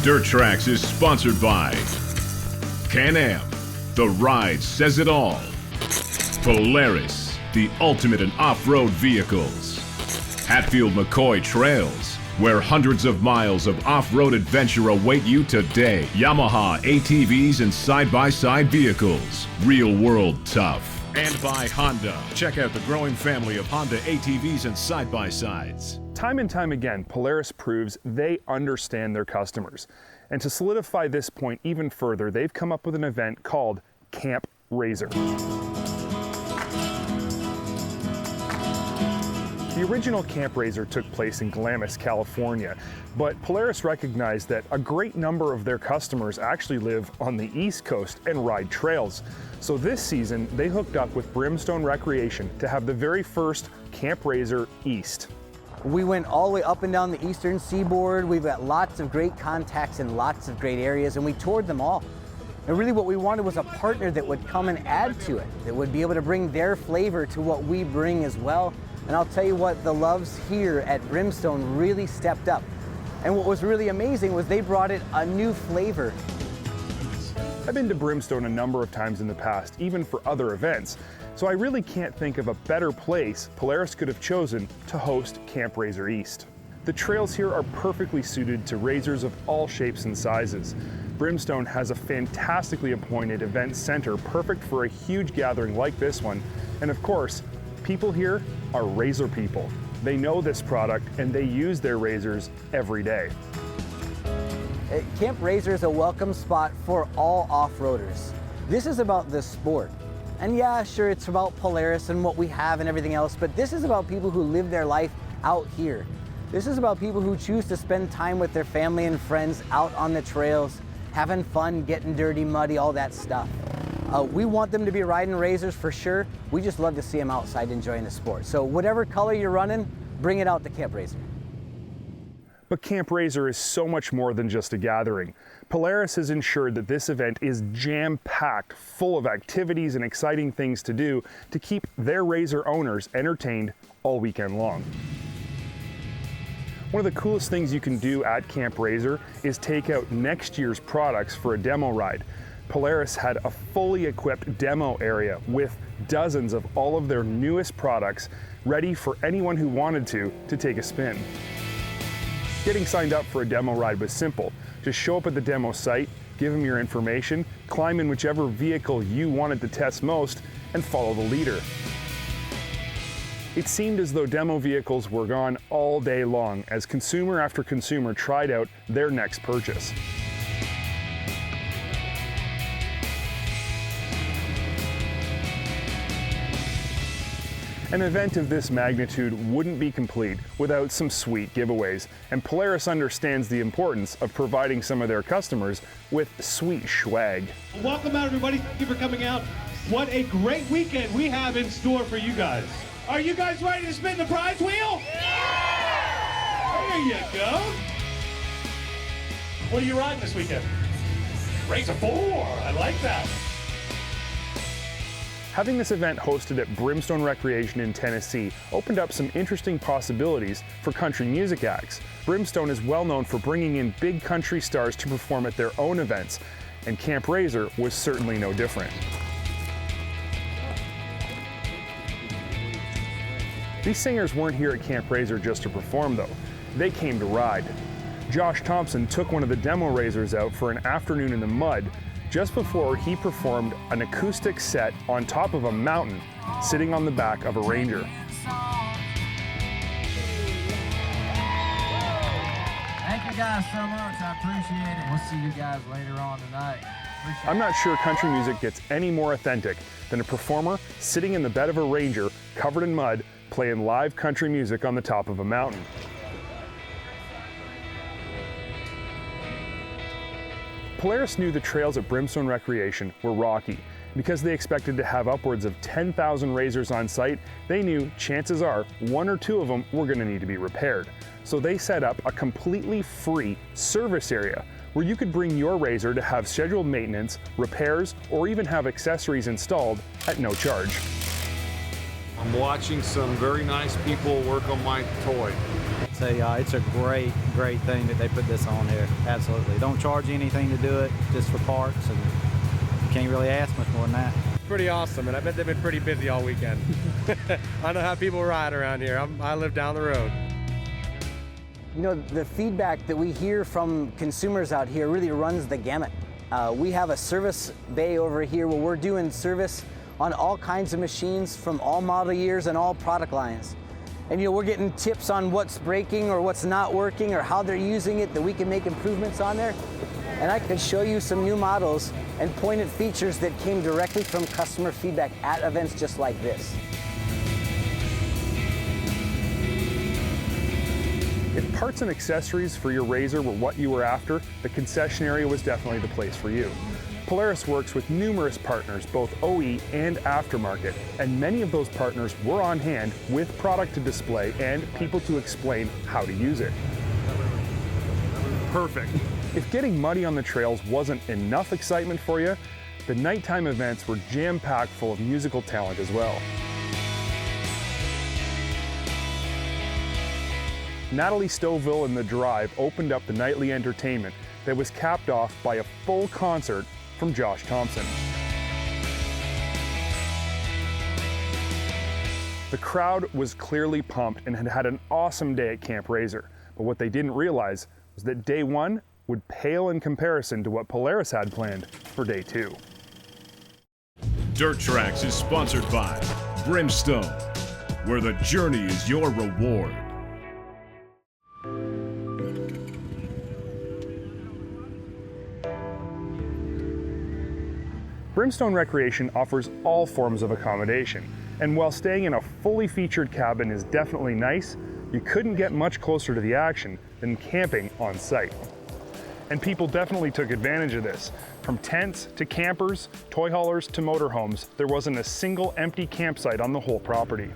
DirtTrax is sponsored by Can-Am, the ride says it all. Polaris, the ultimate in off-road vehicles. Hatfield McCoy Trails, where hundreds of miles of off-road adventure await you today. Yamaha ATVs and side-by-side vehicles, real world tough. And by Honda. Check out the growing family of Honda ATVs and side-by-sides. Time and time again, Polaris proves they understand their customers. And to solidify this point even further, they've come up with an event called Camp RZR. The original Camp RZR took place in Glamis, California, but Polaris recognized that a great number of their customers actually live on the East Coast and ride trails. So this season, they hooked up with Brimstone Recreation to have the very first Camp RZR East. We went all the way up and down the eastern seaboard. We've got lots of great contacts in lots of great areas, and we toured them all. And really what we wanted was a partner that would come and add to it, that would be able to bring their flavor to what we bring as well. And I'll tell you what, the loves here at Brimstone really stepped up. And what was really amazing was they brought it a new flavor. I've been to Brimstone a number of times in the past, even for other events, so I really can't think of a better place Polaris could have chosen to host Camp RZR East. The trails here are perfectly suited to RZRs of all shapes and sizes. Brimstone has a fantastically appointed event center perfect for a huge gathering like this one, and of course, people here are RZR people. They know this product and they use their RZRs every day. Camp RZR is a welcome spot for all off-roaders. This is about the sport. And yeah, sure, it's about Polaris and what we have and everything else, but this is about people who live their life out here. This is about people who choose to spend time with their family and friends out on the trails, having fun, getting dirty, muddy, all that stuff. We want them to be riding RZRs for sure. We just love to see them outside enjoying the sport. So whatever color you're running, bring it out to Camp RZR. But Camp RZR is so much more than just a gathering. Polaris has ensured that this event is jam-packed, full of activities and exciting things to do to keep their RZR owners entertained all weekend long. One of the coolest things you can do at Camp RZR is take out next year's products for a demo ride. Polaris had a fully equipped demo area with dozens of all of their newest products ready for anyone who wanted to take a spin. Getting signed up for a demo ride was simple. Just show up at the demo site, give them your information, climb in whichever vehicle you wanted to test most, and follow the leader. It seemed as though demo vehicles were gone all day long as consumer after consumer tried out their next purchase. An event of this magnitude wouldn't be complete without some sweet giveaways, and Polaris understands the importance of providing some of their customers with sweet swag. Welcome out, everybody. Thank you for coming out. What a great weekend we have in store for you guys. Are you guys ready to spin the prize wheel? Yeah! There you go. What are you riding this weekend? RZR 4. I like that. Having this event hosted at Brimstone Recreation in Tennessee opened up some interesting possibilities for country music acts. Brimstone is well known for bringing in big country stars to perform at their own events, and Camp RZR was certainly no different. These singers weren't here at Camp RZR just to perform though, they came to ride. Josh Thompson took one of the demo RZRs out for an afternoon in the mud just before he performed an acoustic set on top of a mountain, sitting on the back of a Ranger. Thank you guys so much, I appreciate it. We'll see you guys later on tonight. I'm not sure country music gets any more authentic than a performer sitting in the bed of a Ranger, covered in mud, playing live country music on the top of a mountain. Polaris knew the trails at Brimstone Recreation were rocky. Because they expected to have upwards of 10,000 RZRs on site, they knew chances are one or two of them were going to need to be repaired. So they set up a completely free service area where you could bring your RZR to have scheduled maintenance, repairs, or even have accessories installed at no charge. I'm watching some very nice people work on my toy. It's a great thing that they put this on here. Absolutely. Don't charge you anything to do it, just for parts, and you can't really ask much more than that. Pretty awesome, and I bet they've been pretty busy all weekend. I know how people ride around here. I live down the road. You know, the feedback that we hear from consumers out here really runs the gamut. We have a service bay over here where we're doing service on all kinds of machines from all model years and all product lines. And you know, we're getting tips on what's breaking or what's not working or how they're using it that we can make improvements on there. And I could show you some new models and point at features that came directly from customer feedback at events just like this. If parts and accessories for your RZR were what you were after, the concession area was definitely the place for you. Polaris works with numerous partners, both OE and aftermarket, and many of those partners were on hand with product to display and people to explain how to use it. Perfect. If getting muddy on the trails wasn't enough excitement for you, the nighttime events were jam-packed full of musical talent as well. Natalie Stoville and The Drive opened up the nightly entertainment that was capped off by a full concert from Josh Thompson. The crowd was clearly pumped and had had an awesome day at Camp RZR, but what they didn't realize was that day one would pale in comparison to what Polaris had planned for day two. DirtTrax is sponsored by Brimstone, where the journey is your reward. Brimstone Recreation offers all forms of accommodation, and while staying in a fully featured cabin is definitely nice, you couldn't get much closer to the action than camping on site. And people definitely took advantage of this. From tents to campers, toy haulers to motorhomes, there wasn't a single empty campsite on the whole property.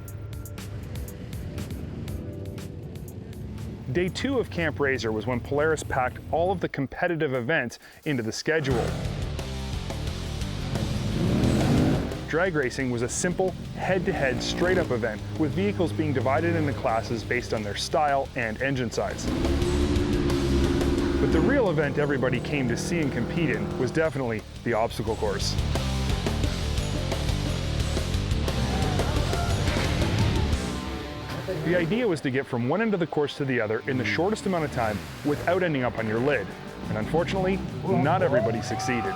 Day two of Camp RZR was when Polaris packed all of the competitive events into the schedule. Drag racing was a simple, head-to-head, straight-up event, with vehicles being divided into classes based on their style and engine size. But the real event everybody came to see and compete in was definitely the obstacle course. The idea was to get from one end of the course to the other in the shortest amount of time without ending up on your lid. And unfortunately, not everybody succeeded.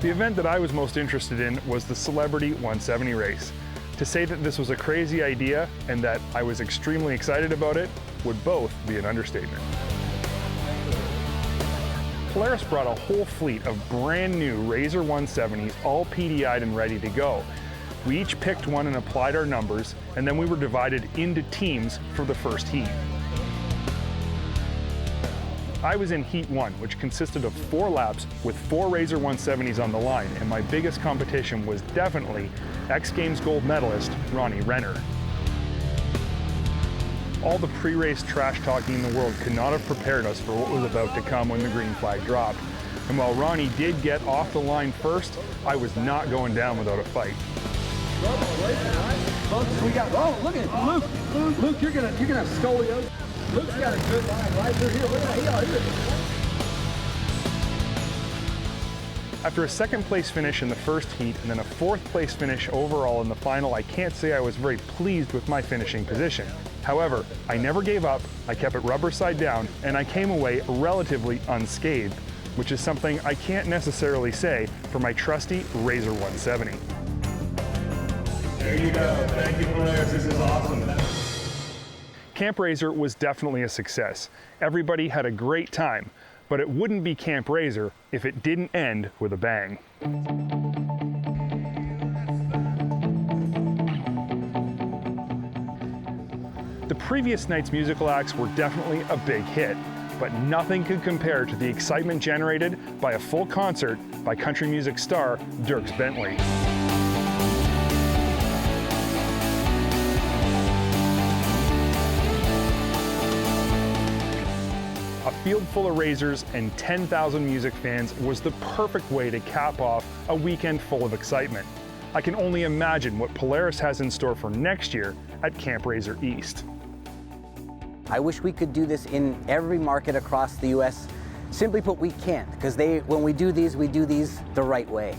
The event that I was most interested in was the Celebrity 170 race. To say that this was a crazy idea and that I was extremely excited about it would both be an understatement. Polaris brought a whole fleet of brand new RZR 170s, all PDI'd and ready to go. We each picked one and applied our numbers, and then we were divided into teams for the first heat. I was in Heat 1, which consisted of 4 laps with 4 RZR 170s on the line, and my biggest competition was definitely X Games gold medalist Ronnie Renner. All the pre-race trash talking in the world could not have prepared us for what was about to come when the green flag dropped. And while Ronnie did get off the line first, I was not going down without a fight. We got, oh, look at Luke. Luke, you're gonna have scoliosis. Luke's got a good line right through here. Look at that. After a second place finish in the first heat and then a 4th place finish overall in the final, I can't say I was very pleased with my finishing position. However, I never gave up, I kept it rubber side down, and I came away relatively unscathed, which is something I can't necessarily say for my trusty RZR 170. There you go. Thank you, Polaris. This is awesome. Camp RZR was definitely a success. Everybody had a great time, but it wouldn't be Camp RZR if it didn't end with a bang. The previous night's musical acts were definitely a big hit, but nothing could compare to the excitement generated by a full concert by country music star Dierks Bentley. A field full of RZRs and 10,000 music fans was the perfect way to cap off a weekend full of excitement. I can only imagine what Polaris has in store for next year at Camp RZR East. I wish we could do this in every market across the US. Simply put, we can't, because when we do these the right way.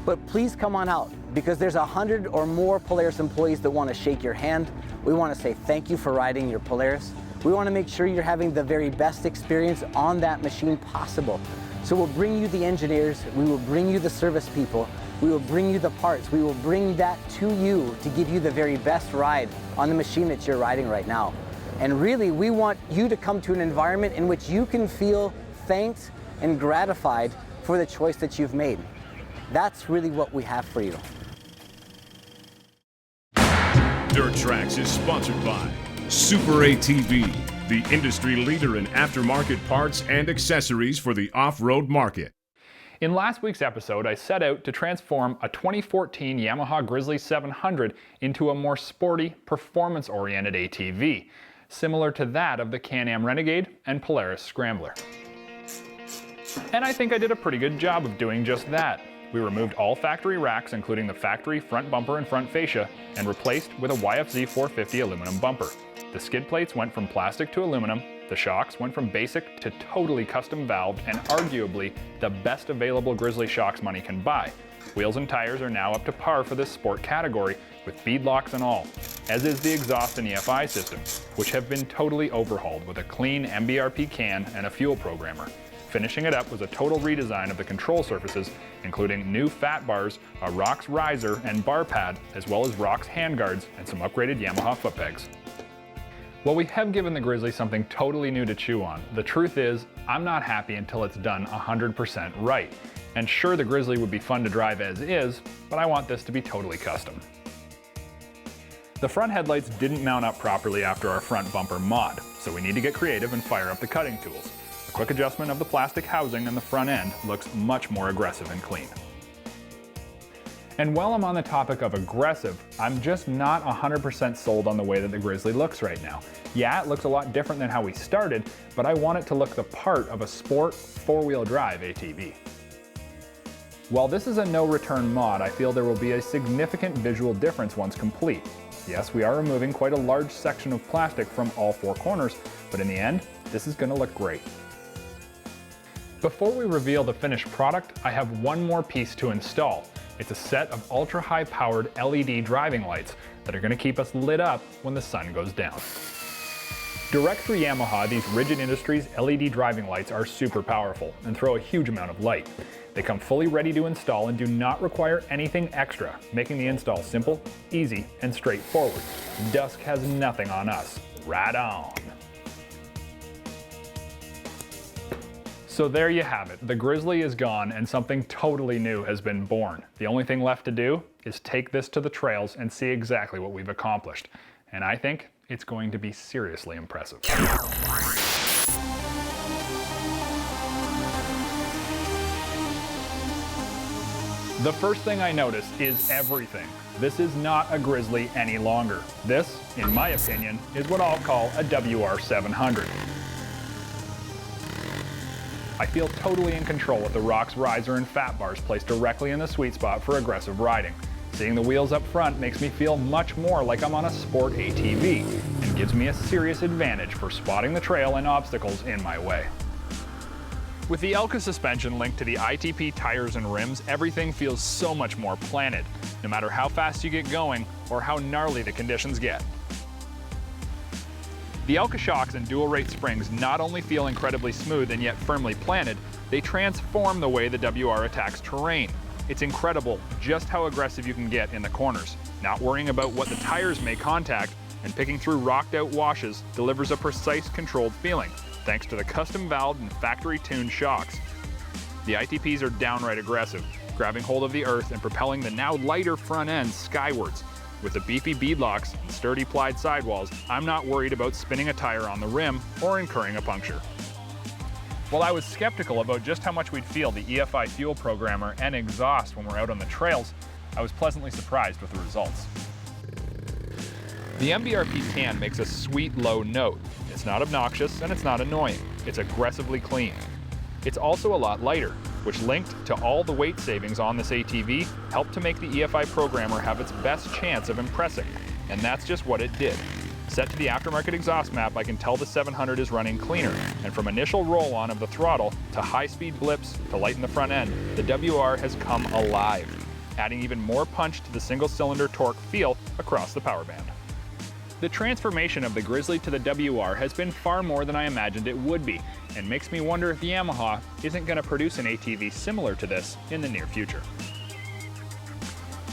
But please come on out, because there's 100 or more Polaris employees that want to shake your hand. We want to say thank you for riding your Polaris. We want to make sure you're having the very best experience on that machine possible. So we'll bring you the engineers, we will bring you the service people, we will bring you the parts, we will bring that to you to give you the very best ride on the machine that you're riding right now. And really, we want you to come to an environment in which you can feel thanked and gratified for the choice that you've made. That's really what we have for you. DirtTrax is sponsored by Super ATV, the industry leader in aftermarket parts and accessories for the off-road market. In last week's episode, I set out to transform a 2014 Yamaha Grizzly 700 into a more sporty, performance-oriented ATV, similar to that of the Can-Am Renegade and Polaris Scrambler. And I think I did a pretty good job of doing just that. We removed all factory racks, including the factory front bumper and front fascia, and replaced with a YFZ 450 aluminum bumper. The skid plates went from plastic to aluminum, the shocks went from basic to totally custom valved and arguably the best available Grizzly shocks money can buy. Wheels and tires are now up to par for this sport category, with bead locks and all, as is the exhaust and EFI system, which have been totally overhauled with a clean MBRP can and a fuel programmer. Finishing it up was a total redesign of the control surfaces, including new fat bars, a ROX riser and bar pad, as well as ROX handguards and some upgraded Yamaha foot pegs. While we have given the Grizzly something totally new to chew on, the truth is, I'm not happy until it's done 100% right. And sure, the Grizzly would be fun to drive as is, but I want this to be totally custom. The front headlights didn't mount up properly after our front bumper mod, so we need to get creative and fire up the cutting tools. A quick adjustment of the plastic housing in the front end looks much more aggressive and clean. And while I'm on the topic of aggressive, I'm just not 100% sold on the way that the Grizzly looks right now. Yeah, it looks a lot different than how we started, but I want it to look the part of a sport, four-wheel drive ATV. While this is a no-return mod, I feel there will be a significant visual difference once complete. Yes, we are removing quite a large section of plastic from all four corners, but in the end, this is going to look great. Before we reveal the finished product, I have one more piece to install. It's a set of ultra-high powered LED driving lights that are going to keep us lit up when the sun goes down. Direct through Yamaha, these Rigid Industries LED driving lights are super powerful and throw a huge amount of light. They come fully ready to install and do not require anything extra, making the install simple, easy, and straightforward. Dusk has nothing on us. Right on! So there you have it. The Grizzly is gone and something totally new has been born. The only thing left to do is take this to the trails and see exactly what we've accomplished. And I think it's going to be seriously impressive. The first thing I noticed is everything. This is not a Grizzly any longer. This, in my opinion, is what I'll call a WR700. I feel totally in control with the ROX riser and fat bars placed directly in the sweet spot for aggressive riding. Seeing the wheels up front makes me feel much more like I'm on a sport ATV and gives me a serious advantage for spotting the trail and obstacles in my way. With the Elka suspension linked to the ITP tires and rims, everything feels so much more planted, no matter how fast you get going or how gnarly the conditions get. The Elka shocks and dual rate springs not only feel incredibly smooth and yet firmly planted, they transform the way the WR attacks terrain. It's incredible just how aggressive you can get in the corners. Not worrying about what the tires may contact and picking through rocked out washes delivers a precise, controlled feeling, thanks to the custom valved and factory tuned shocks. The ITPs are downright aggressive, grabbing hold of the earth and propelling the now lighter front end skywards. With the beefy beadlocks and sturdy plied sidewalls, I'm not worried about spinning a tire on the rim or incurring a puncture. While I was skeptical about just how much we'd feel the EFI fuel programmer and exhaust when we're out on the trails, I was pleasantly surprised with the results. The MBRP can makes a sweet low note. It's not obnoxious and it's not annoying. it's aggressively clean. It's also a lot lighter, which linked to all the weight savings on this ATV helped to make the EFI programmer have its best chance of impressing, and that's just what it did. Set to the aftermarket exhaust map, I can tell the 700 is running cleaner, and from initial roll-on of the throttle to high-speed blips to lighten the front end, the WR has come alive, adding even more punch to the single-cylinder torque feel across the power band. The transformation of the Grizzly to the WR has been far more than I imagined it would be, and makes me wonder if Yamaha isn't going to produce an ATV similar to this in the near future.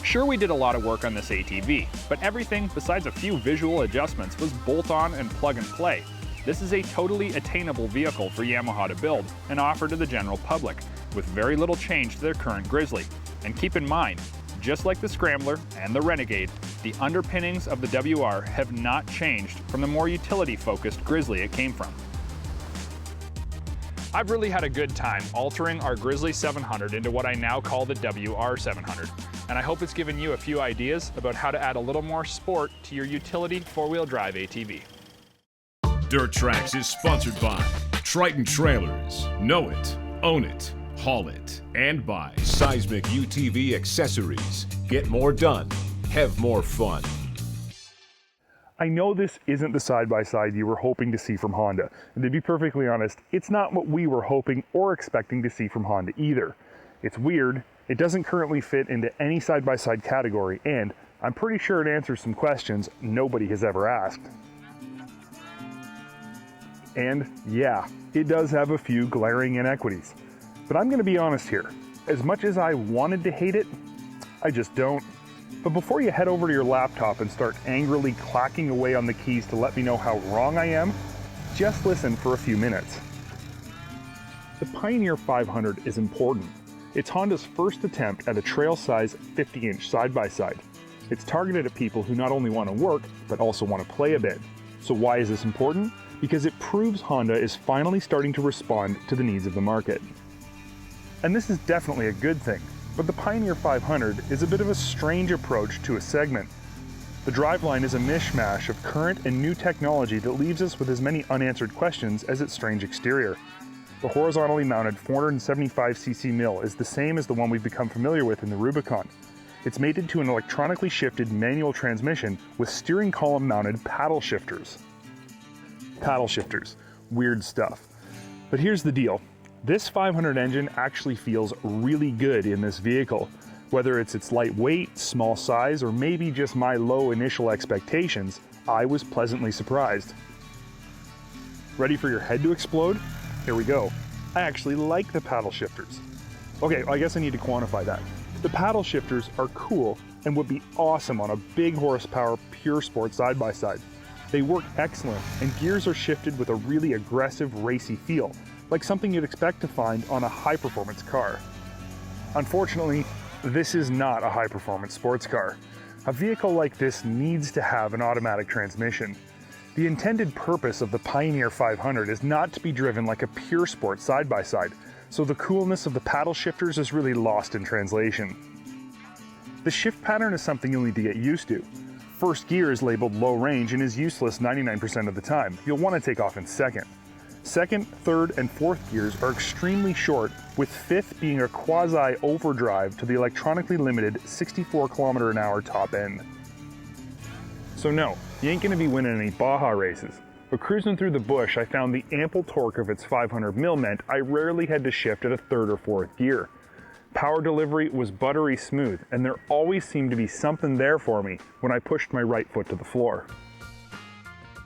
Sure, we did a lot of work on this ATV, but everything besides a few visual adjustments was bolt-on and plug-and-play. This is a totally attainable vehicle for Yamaha to build and offer to the general public, with very little change to their current Grizzly. And keep in mind, just like the Scrambler and the Renegade, the underpinnings of the WR have not changed from the more utility-focused Grizzly it came from. I've really had a good time altering our Grizzly 700 into what I now call the WR 700, and I hope it's given you a few ideas about how to add a little more sport to your utility four-wheel drive ATV. DirtTrax is sponsored by Triton Trailers. Know it, own it, haul it, and by Seismic UTV accessories. Get more done, have more fun. I know this isn't the side-by-side you were hoping to see from Honda, and to be perfectly honest, it's not what we were hoping or expecting to see from Honda either. It's weird, it doesn't currently fit into any side-by-side category, and I'm pretty sure it answers some questions nobody has ever asked. And yeah, it does have a few glaring inequities. But I'm gonna be honest here, as much as I wanted to hate it, I just don't. But before you head over to your laptop and start angrily clacking away on the keys to let me know how wrong I am, just listen for a few minutes. The Pioneer 500 is important. It's Honda's first attempt at a trail-size 50-inch side-by-side. It's targeted at people who not only want to work, but also want to play a bit. So why is this important? Because it proves Honda is finally starting to respond to the needs of the market. And this is definitely a good thing. But the Pioneer 500 is a bit of a strange approach to a segment. The driveline is a mishmash of current and new technology that leaves us with as many unanswered questions as its strange exterior. The horizontally mounted 475cc mill is the same as the one we've become familiar with in the Rubicon. It's mated to an electronically shifted manual transmission with steering column mounted paddle shifters. Paddle shifters, weird stuff. But here's the deal. This 500 engine actually feels really good in this vehicle. Whether it's its lightweight, small size, or maybe just my low initial expectations, I was pleasantly surprised. Ready for your head to explode? Here we go. I actually like the paddle shifters. Okay, I guess I need to quantify that. The paddle shifters are cool and would be awesome on a big horsepower pure sport side-by-side. They work excellent, and gears are shifted with a really aggressive, racy feel, like something you'd expect to find on a high-performance car. Unfortunately, this is not a high-performance sports car. A vehicle like this needs to have an automatic transmission. The intended purpose of the Pioneer 500 is not to be driven like a pure sport side-by-side, so the coolness of the paddle shifters is really lost in translation. The shift pattern is something you'll need to get used to. First gear is labeled low range and is useless 99% of the time. You'll want to take off in second. Second, third, and fourth gears are extremely short, with fifth being a quasi-overdrive to the electronically limited 64 km/h top end. So no, you ain't gonna be winning any Baja races, but cruising through the bush I found the ample torque of its 500 mil meant I rarely had to shift at a third or fourth gear. Power delivery was buttery smooth, and there always seemed to be something there for me when I pushed my right foot to the floor.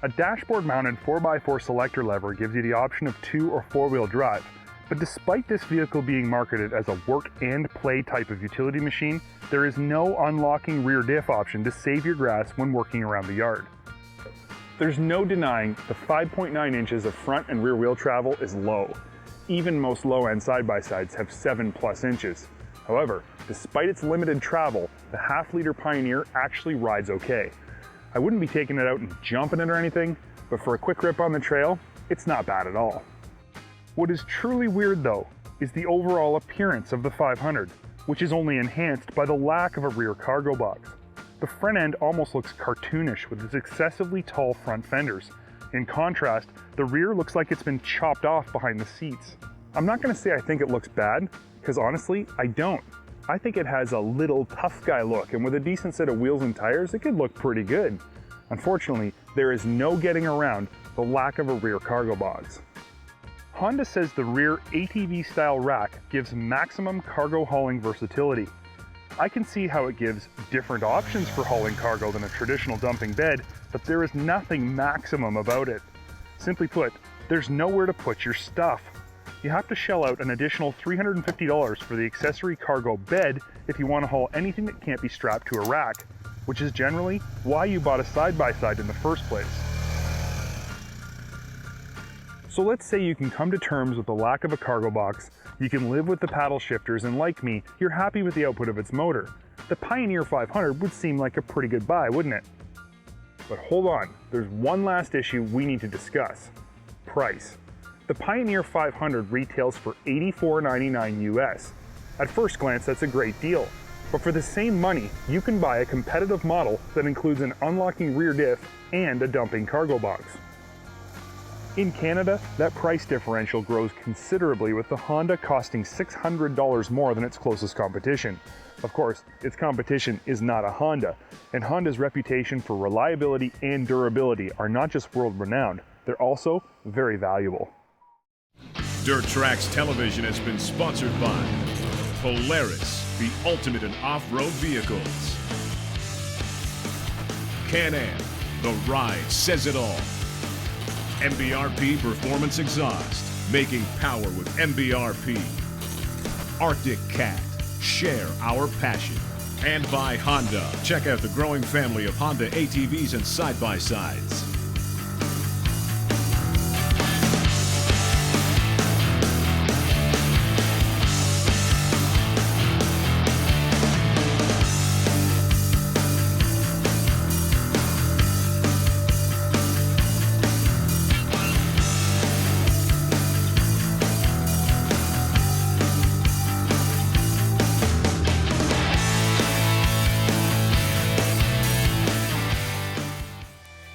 A dashboard-mounted 4x4 selector lever gives you the option of 2- or 4-wheel drive, but despite this vehicle being marketed as a work and play type of utility machine, there is no unlocking rear diff option to save your grass when working around the yard. There's no denying the 5.9 inches of front and rear wheel travel is low. Even most low-end side-by-sides have 7+ inches. However, despite its limited travel, the half-liter Pioneer actually rides okay. I wouldn't be taking it out and jumping it or anything, but for a quick rip on the trail, it's not bad at all. What is truly weird though, is the overall appearance of the 500, which is only enhanced by the lack of a rear cargo box. The front end almost looks cartoonish with its excessively tall front fenders, In contrast, the rear looks like it's been chopped off behind the seats. I'm not gonna say I think it looks bad, because honestly, I don't. I think it has a little tough guy look, and with a decent set of wheels and tires, it could look pretty good. Unfortunately, there is no getting around the lack of a rear cargo box. Honda says the rear ATV-style rack gives maximum cargo hauling versatility. I can see how it gives different options for hauling cargo than a traditional dumping bed, but there is nothing maximum about it. Simply put, there's nowhere to put your stuff. You have to shell out an additional $350 for the accessory cargo bed if you want to haul anything that can't be strapped to a rack, which is generally why you bought a side-by-side in the first place. So let's say you can come to terms with the lack of a cargo box, you can live with the paddle shifters, and like me, you're happy with the output of its motor. The Pioneer 500 would seem like a pretty good buy, wouldn't it? But hold on, there's one last issue we need to discuss. Price. The Pioneer 500 retails for $84.99 US. At first glance, that's a great deal. But for the same money, you can buy a competitive model that includes an unlocking rear diff and a dumping cargo box. In Canada, that price differential grows considerably, with the Honda costing $600 more than its closest competition. Of course, its competition is not a Honda, and Honda's reputation for reliability and durability are not just world-renowned, they're also very valuable. DirtTrax Television has been sponsored by Polaris, the ultimate in off-road vehicles. Can-Am, the ride says it all. MBRP Performance Exhaust, making power with MBRP. Arctic Cat, share our passion. And by Honda. Check out the growing family of Honda ATVs and side-by-sides.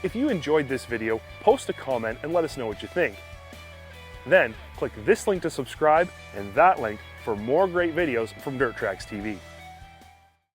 If you enjoyed this video, post a comment and let us know what you think. Then, click this link to subscribe and that link for more great videos from DirtTrax TV.